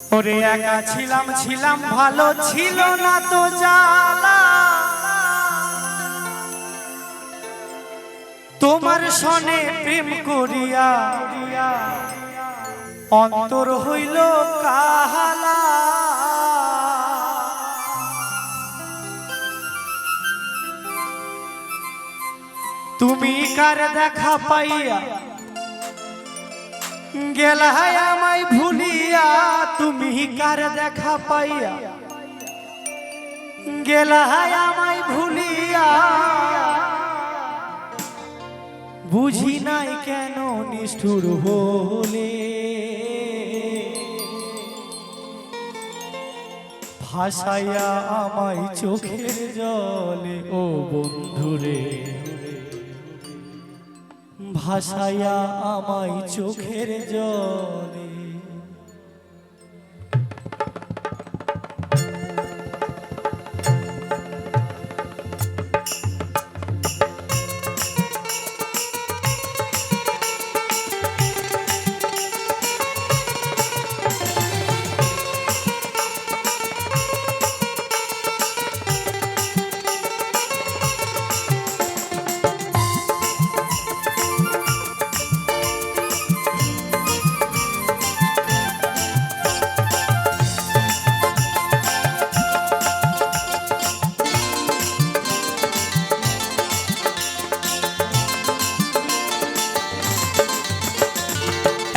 ওরে একা ছিলাম ছিলাম ভালো ছিল না তো জ্বালা তোমার সনে প্রেম করিয়া অন্তর হইল কাহালা তুমি কার দেখা পাইয়া গেলা আমায় ভুলিয়া তুমি কার দেখা পাইয়া গেলা আমায় ভুলিয়া বুঝি নাই কেন নিষ্ঠুর হলে ভাসাইয়া আমায় চোখের জলে ও বন্ধুরে ভাসাইয়া আমায় চোখের জলে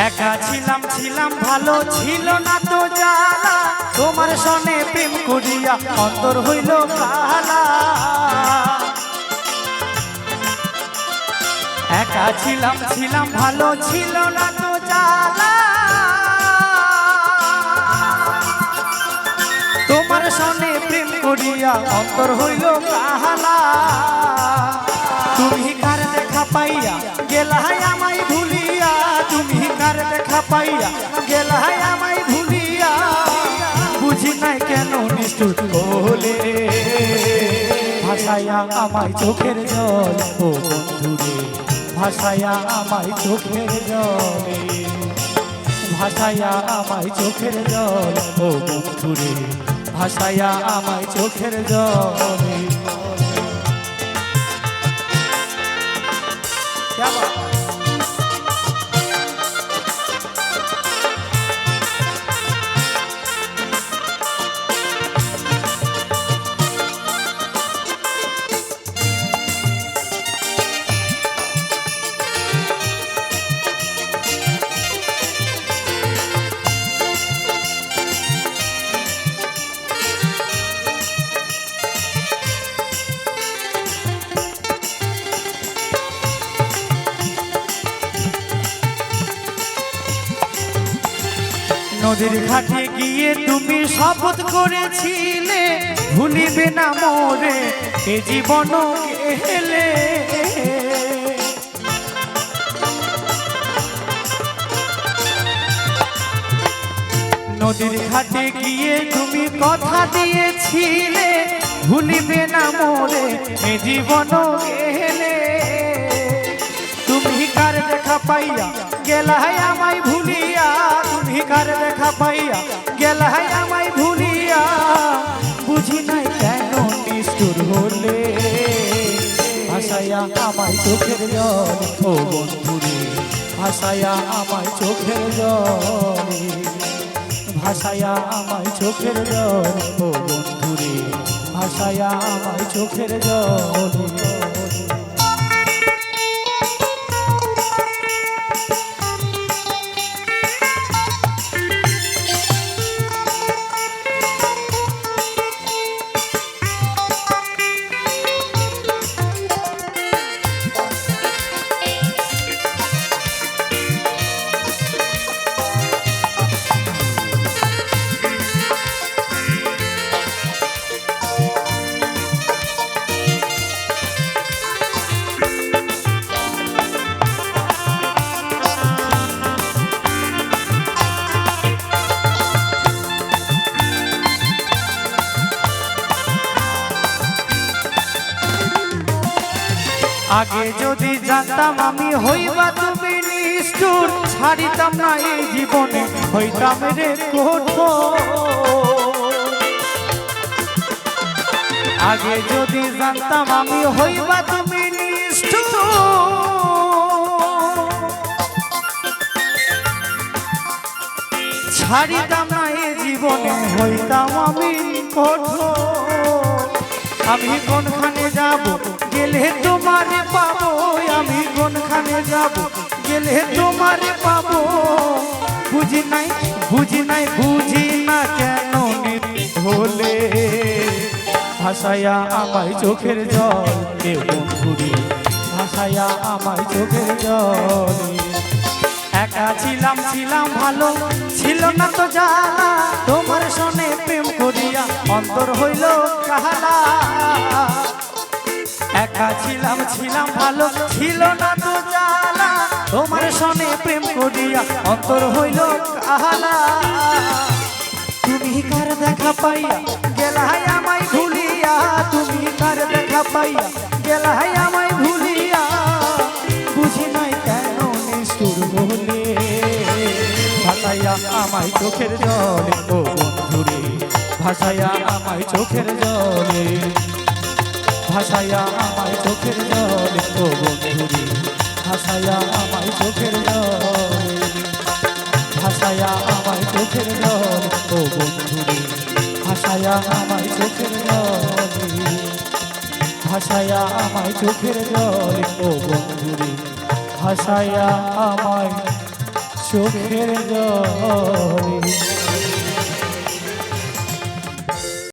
একা ছিলাম ছিলাম ভালো ছিল না তো জ্বালা তোমার সনে প্রেম করিয়া অন্তর হইল কালা একা ছিলাম ছিলাম ভালো ছিল না তো জ্বালা তোমার সনে প্রেম করিয়া অন্তর হইল কালা তুমি কার দেখা পাইয়া গেলা আমায় ভুলিয়া তুমি কার দেখা পাইয়া গেলা আমায় ভুলিয়া বুঝি নাই কেন নিষ্ঠুর বলে ভাসাইয়া আমায় চোখের জল ও বন্ধুরে ভাসাইয়া আমায় চোখের জলে ভাসাইয়া আমায় চোখের জল ও বন্ধুরে ভাসাইয়া আমায় চোখের জলে নদীর ঘাটে গিয়ে তুমি শপথ করেছিলে ভুলিবে না মোরে এ জীবন গেলে নদীর ঘাটে গিয়ে তুমি কথা দিয়েছিলে ভুলিবে না মোরে এ জীবন গেলে তুমি কার দেখা পাইয়া গেলা আমায় ভুলিয়া তুমি কার দেখা পাইয়া গেলা আমায় ভুলিয়া বুঝি নাই কেন নিষ্ঠুর হলে ভাসাইয়া আমায় চোখের জল ও বন্ধুরে ভাসাইয়া আমায় চোখের জলে ভাসাইয়া আমায় চোখের জল ও বন্ধুরে ভাসাইয়া আমায় চোখের জলে আগে যদি জানতাম আমি হইবা তুমি নিষ্ঠুর ছাড়িতাম না এই জীবনে হইতাম রে কঠোর আগে যদি জানতাম আমি হইবা তুমি নিষ্ঠুর ছাড়িতাম না এই জীবনে হইতাম আমি কঠোর আমি কোনখানে যাব গেলে তোমারে পাবো আমি কোনখানে যাব গেলে তোমারে পাবো বুঝি নাই বুঝি না কেন হলে ভাসাইয়া আমায় চোখের জল কে বন্ধুরে ভাসাইয়া আমায় চোখের জল একা ছিলাম ভালো ছিল না তো জানা তোমার সনে প্রেম করিয়া অন্তর হইল কাহালা একা ছিলাম ভালো ছিল না তো জানা তোমার সনে প্রেম করিয়া অন্তর হইল কাহালা তুমি কার দেখা পাইয়া গেলাই আমায় ভুলিয়া তুমি কার দেখা পাইয়া গেলাই আমায় ভুলিয়া বুঝি নাই কেন নিষ্ঠুর বলে ভাসাইয়া আমায় চোখের জলে ও বন্ধুরে ভাসাইয়া আমায় চোখের জলে ভাসাইয়া আমায় চোখের জলে ও বন্ধুরে ভাসাইয়া আমায় চোখের জলে ভাসাইয়া আমায় চোখের জল ও বন্ধুরে ভাসাইয়া আমায় চোখের জলে ভাসাইয়া আমায় চোখের জল ও বন্ধুরে ভাসাইয়া আমায় চোখের জলে